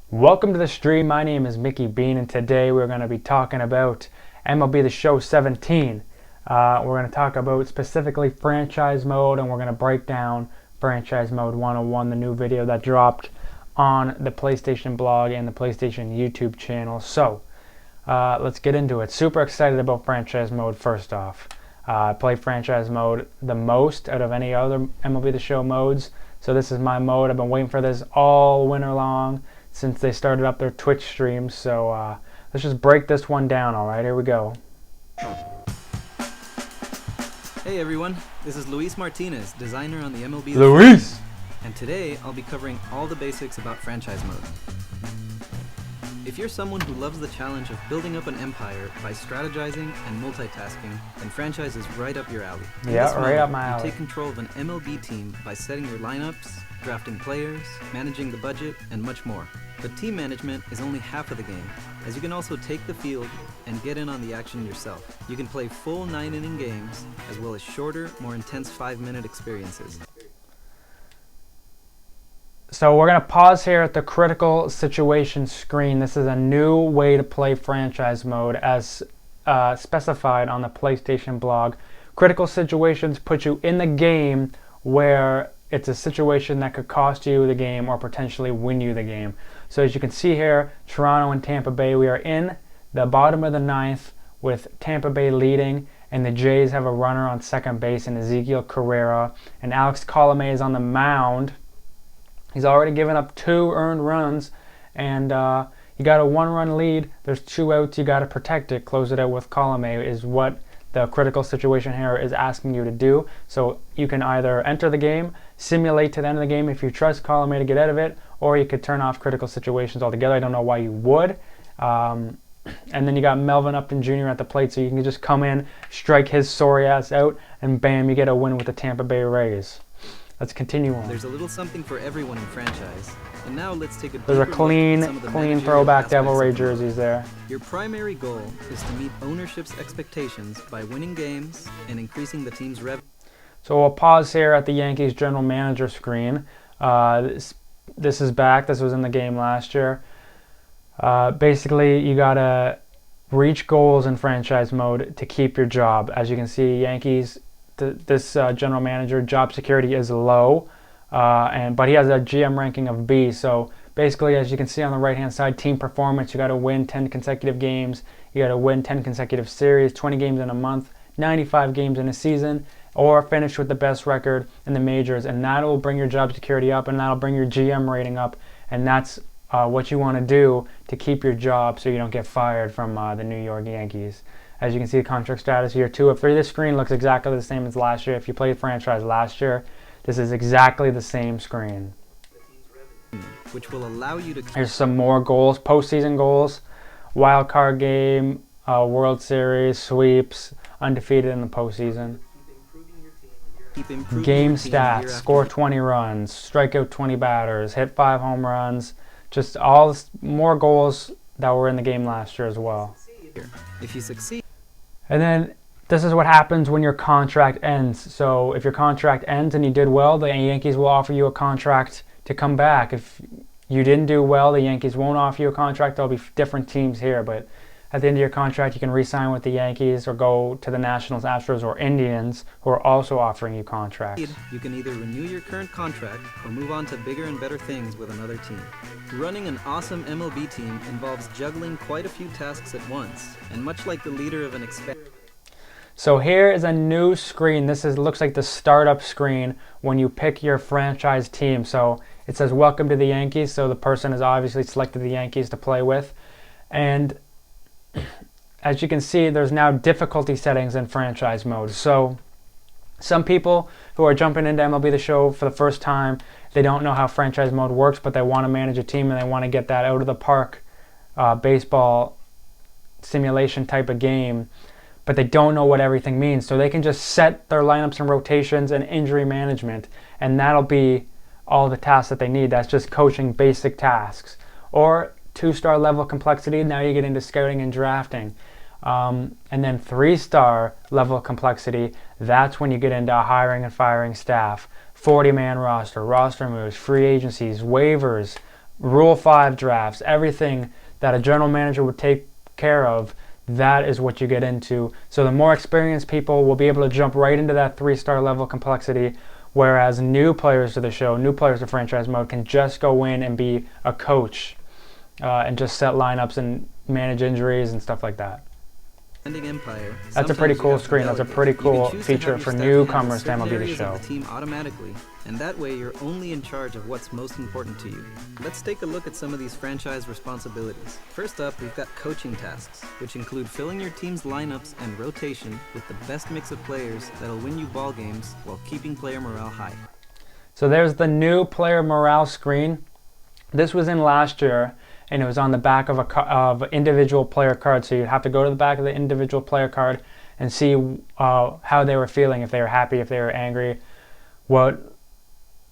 Welcome to the stream. My name is Mickey Bean, and today we're going to be talking about MLB The Show 17. We're going to talk about specifically franchise mode, and we're going to break down franchise mode 101, the new video that dropped on the PlayStation blog and the PlayStation YouTube channel. So let's get into it. Super excited about franchise mode. First off, I play franchise mode the most out of any other MLB The Show modes, so this is my mode. I've been waiting for this all winter long since they started up their Twitch streams. So let's just break this one down. All right, here we go. Hey everyone, this is Luis Martinez, designer on the MLB The Luis! Show, and today I'll be covering all the basics about franchise mode. If you're someone who loves the challenge of building up an empire by strategizing and multitasking, then franchise is right up your alley. Yeah, right up my alley. You take control of an MLB team by setting your lineups, drafting players, managing the budget, and much more. But team management is only half of the game, as you can also take the field and get in on the action yourself. You can play full 9-inning games, as well as shorter, more intense 5-minute experiences. So we're going to pause here at the critical situation screen. This is a new way to play franchise mode as specified on the PlayStation blog. Critical situations put you in the game where it's a situation that could cost you the game or potentially win you the game. So as you can see here, Toronto and Tampa Bay, we are in the bottom of the ninth with Tampa Bay leading, and the Jays have a runner on second base in Ezekiel Carrera, and Alex Colomé is on the mound. He's already given up 2 earned runs, and you got a 1-run lead. There's 2 outs. You got to protect it. Close it out with Colomé is what the critical situation here is asking you to do. So you can either enter the game, simulate to the end of the game if you trust Colomé to get out of it, or you could turn off critical situations altogether. I don't know why you would. And then you got Melvin Upton Jr. at the plate, so you can just come in, strike his sorry ass out, and bam, you get a win with the Tampa Bay Rays. Let's continue on. There's a little something for everyone in franchise. And now let's take a There's a clean throwback Devil Ray jerseys there. Your primary goal is to meet ownership's expectations by winning games and increasing the team's revenue. So we'll pause here at the Yankees general manager screen. This is back. This was in the game last year. Basically, you gotta reach goals in franchise mode to keep your job. As you can see, Yankees, this general manager job security is low, but he has a GM ranking of B. So basically, as you can see on the right hand side, team performance, you got to win 10 consecutive games, you got to win 10 consecutive series, 20 games in a month, 95 games in a season, or finish with the best record in the majors, and that'll bring your job security up, and that'll bring your GM rating up, and that's what you want to do to keep your job so you don't get fired from the New York Yankees. As you can see, the contract status here, 2 of 3. This screen looks exactly the same as last year. If you played franchise last year, this is exactly the same screen. Which will allow you to... Here's some more goals, postseason goals, wild card game, World Series, sweeps, undefeated in the postseason. Game stats, score 20 runs, strike out 20 batters, hit 5 home runs, just all more goals that were in the game last year as well. If you succeed... And then this is what happens when your contract ends. So if your contract ends and you did well, the Yankees will offer you a contract to come back. If you didn't do well, the Yankees won't offer you a contract. There'll be different teams here, but at the end of your contract, you can re-sign with the Yankees or go to the Nationals, Astros, or Indians, who are also offering you contracts. You can either renew your current contract or move on to bigger and better things with another team. Running an awesome MLB team involves juggling quite a few tasks at once, and much like the leader of an So here is a new screen. This looks like the startup screen when you pick your franchise team. So it says welcome to the Yankees, so the person has obviously selected the Yankees to play with. And as you can see, there's now difficulty settings in franchise mode. So some people who are jumping into MLB The Show for the first time, they don't know how franchise mode works, but they want to manage a team and they want to get that out of the park baseball simulation type of game, but they don't know what everything means. So they can just set their lineups and rotations and injury management, and that'll be all the tasks that they need. That's just coaching basic tasks. Or 2-star level complexity, now you get into scouting and drafting. And then 3-star level complexity, that's when you get into hiring and firing staff, 40-man roster, roster moves, free agencies, waivers, Rule 5 drafts, everything that a general manager would take care of, that is what you get into. So the more experienced people will be able to jump right into that 3-star level complexity, whereas new players to the show, new players to franchise mode, can just go in and be a coach and just set lineups and manage injuries and stuff like that. Empire, that's a pretty cool screen. That's a pretty cool feature for newcomers to MLB The Show. The team automatically, and that way you're only in charge of what's most important to you. Let's take a look at some of these franchise responsibilities. First up, we've got coaching tasks, which include filling your team's lineups and rotation with the best mix of players that'll win you ball games while keeping player morale high. So there's the new player morale screen. This was in last year, and it was on the back of individual player card. So you'd have to go to the back of the individual player card and see how they were feeling, if they were happy, if they were angry, what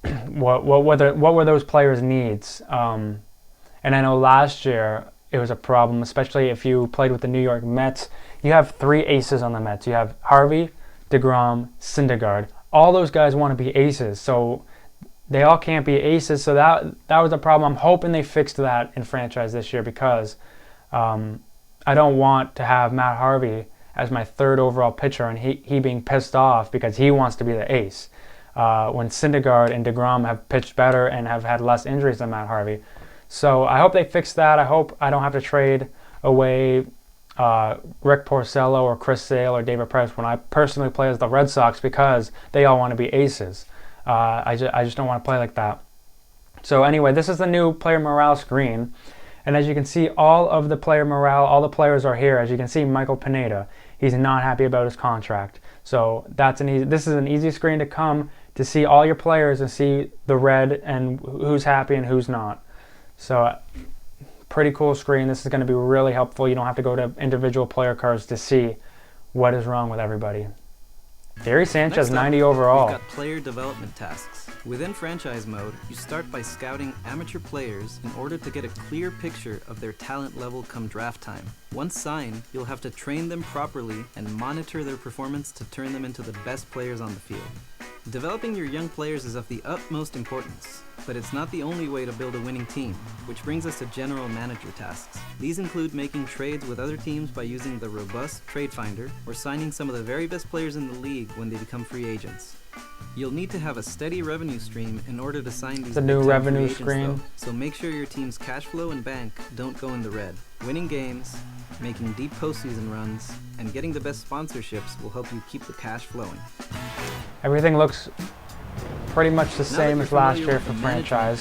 were those players' needs. And I know last year it was a problem, especially if you played with the New York Mets. You have 3 aces on the Mets. You have Harvey, DeGrom, Syndergaard. All those guys want to be aces, so they all can't be aces, so that was a problem. I'm hoping they fixed that in franchise this year, because I don't want to have Matt Harvey as my 3rd overall pitcher and he being pissed off because he wants to be the ace. When Syndergaard and DeGrom have pitched better and have had less injuries than Matt Harvey. So I hope they fix that. I hope I don't have to trade away Rick Porcello or Chris Sale or David Price when I personally play as the Red Sox, because they all want to be aces. I just don't want to play like that. So anyway, this is the new player morale screen. And as you can see, all of the player morale, all the players are here. As you can see, Michael Pineda, he's not happy about his contract. So this is an easy screen to come to see all your players and see the red and who's happy and who's not. So pretty cool screen. This is going to be really helpful. You don't have to go to individual player cards to see what is wrong with everybody. Gary Sanchez, 90 overall. We've got player development tasks. Within franchise mode, you start by scouting amateur players in order to get a clear picture of their talent level come draft time. Once signed, you'll have to train them properly and monitor their performance to turn them into the best players on the field. Developing your young players is of the utmost importance, but it's not the only way to build a winning team, which brings us to general manager tasks. These include making trades with other teams by using the robust Trade Finder, or signing some of the very best players in the league when they become free agents. You'll need to have a steady revenue stream in order to sign these new revenue free agents, screen. though, so make sure your team's cash flow and bank don't go in the red. Winning games, making deep postseason runs, and getting the best sponsorships will help you keep the cash flowing. Everything looks pretty much the same as last year for franchise.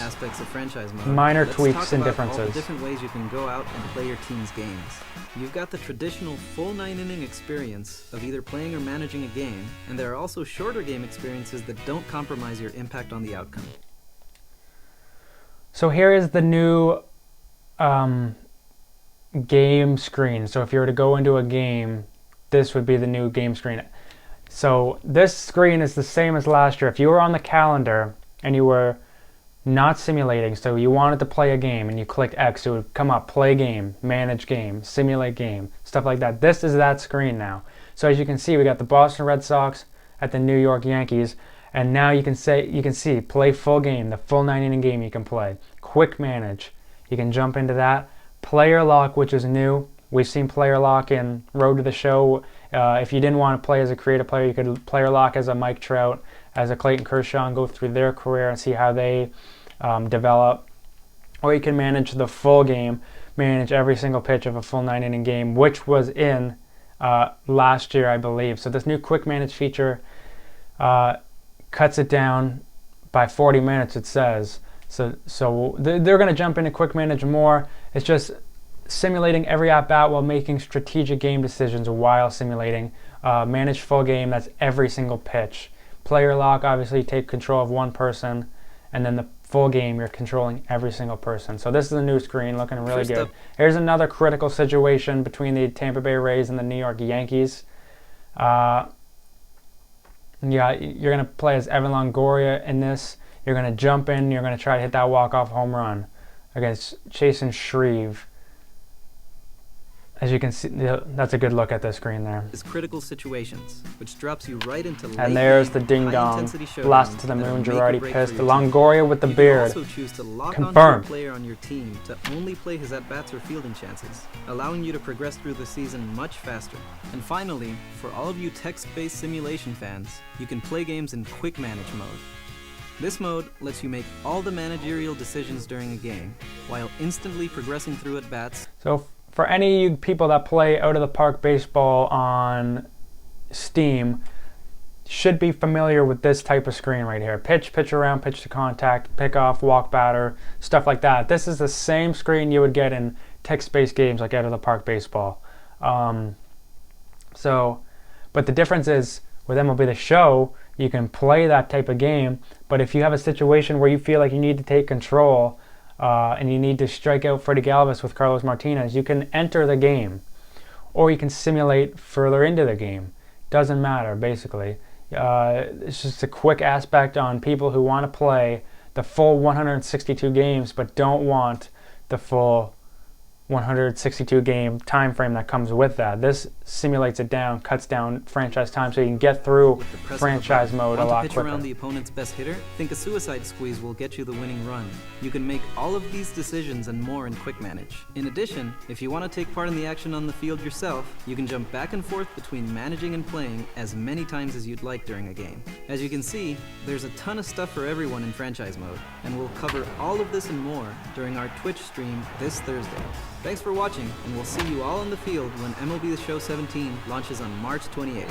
Minor tweaks and differences. All the different ways you can go out and play your team's games. You've got the traditional full 9-inning experience of either playing or managing a game, and there are also shorter game experiences that don't compromise your impact on the outcome. So here is the new game screen. So if you were to go into a game, this would be the new game screen. So this screen is the same as last year. If you were on the calendar and you were not simulating, so you wanted to play a game and you clicked X, it would come up, play game, manage game, simulate game, stuff like that. This is that screen now. So as you can see, we got the Boston Red Sox at the New York Yankees, and now you can see play full game, the full 9-inning game you can play. Quick manage, you can jump into that. Player lock, which is new. We've seen player lock in Road to the Show. If you didn't want to play as a creative player, you could player lock as a Mike Trout, as a Clayton Kershaw, and go through their career and see how they develop. Or you can manage the full game, manage every single pitch of a full 9-inning game, which was in last year, I believe. So this new quick manage feature cuts it down by 40 minutes, it says. So they're going to jump into quick manage more. It's just simulating every at-bat while making strategic game decisions while simulating. Manage full game, that's every single pitch. Player lock, obviously take control of one person, and then the full game, you're controlling every single person. So this is the new screen, looking really good. Here's another critical situation between the Tampa Bay Rays and the New York Yankees. Yeah, you're going to play as Evan Longoria in this. You're going to jump in, you're going to try to hit that walk-off home run against Chasen Shreve. as you can see, that's a good look at the screen there. Is critical situations, which drops you right into late And there's the game, ding dong. high-intensity Blast to the showdowns that are moon, make or Girardi break pissed. for your team. Longoria with the You beard. can also choose to lock Confirmed. onto a player on your team to only play his at-bats or fielding chances, allowing you to progress through the season much faster. And finally, for all of you text-based simulation fans, you can play games in Quick Manage mode. This mode lets you make all the managerial decisions during a game, while instantly progressing through at-bats. So for any of you people that play out of the park baseball on Steam, should be familiar with this type of screen right here. Pitch, pitch around, pitch to contact, pick off, walk batter, stuff like that. This is the same screen you would get in text-based games like out of the park baseball. But the difference is with MLB The Show, you can play that type of game, but if you have a situation where you feel like you need to take control and you need to strike out Freddie Galvis with Carlos Martinez, you can enter the game, or you can simulate further into the game. Doesn't matter, basically. It's just a quick aspect on people who want to play the full 162 games but don't want the full 162 game time frame that comes with that. This simulates it down, cuts down franchise time so you can get through franchise mode a lot pitch quicker. Around the opponent's best hitter? Think a suicide squeeze will get you the winning run. You can make all of these decisions and more in Quick Manage. In addition, if you want to take part in the action on the field yourself, you can jump back and forth between managing and playing as many times as you'd like during a game. As you can see, there's a ton of stuff for everyone in franchise mode, and we'll cover all of this and more during our Twitch stream this Thursday. Thanks for watching, and we'll see you all in the field when MLB The Show 17 launches on March 28th.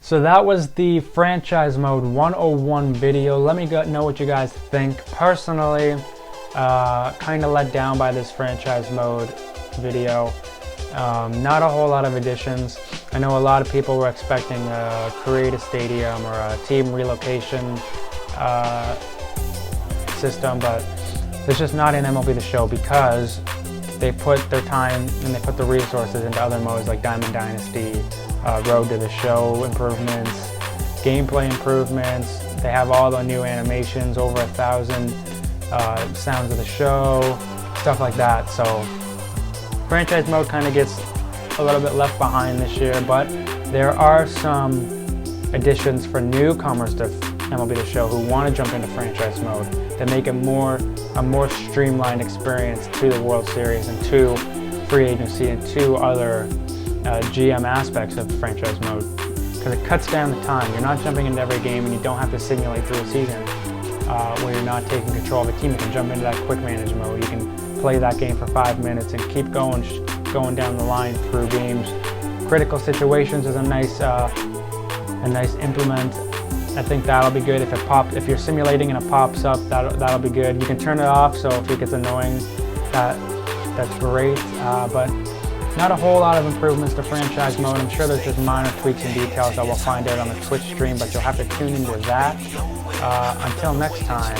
So that was the franchise mode 101 video. Let me know what you guys think. Personally, kind of let down by this franchise mode video. Not a whole lot of additions. I know a lot of people were expecting a create a stadium or a team relocation system, but it's just not in MLB The Show because they put their time and they put the resources into other modes like Diamond Dynasty, Road to the Show improvements, gameplay improvements. They have all the new animations, over 1,000 sounds of the show, stuff like that. So franchise mode kind of gets a little bit left behind this year, but there are some additions for newcomers to MLB The Show who want to jump into franchise mode that make it a more streamlined experience to the World Series and to free agency and to other GM aspects of franchise mode, because it cuts down the time. You're not jumping into every game and you don't have to simulate through a season where you're not taking control of a team. You can jump into that quick manage mode. You can play that game for 5 minutes and keep going down the line through games. Critical situations is a nice implement. I think that'll be good if you're simulating and it pops up. That'll be good. You can turn it off, so if it gets annoying, that's great. But not a whole lot of improvements to franchise mode. I'm sure there's just minor tweaks and details that we'll find out on the Twitch stream, but you'll have to tune into that. Until next time,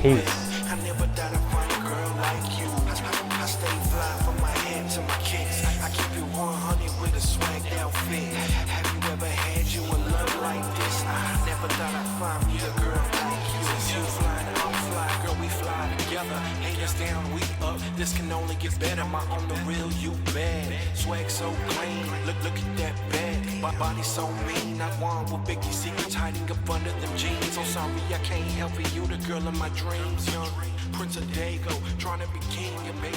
peace. This can only get better, my on the real, you bad. Swag so clean, look at that bad. My body so mean, I want with Biggie secrets hiding up under them jeans. So sorry I can't help it, you the girl of my dreams. Young Prince of Dago, trying to be king and baby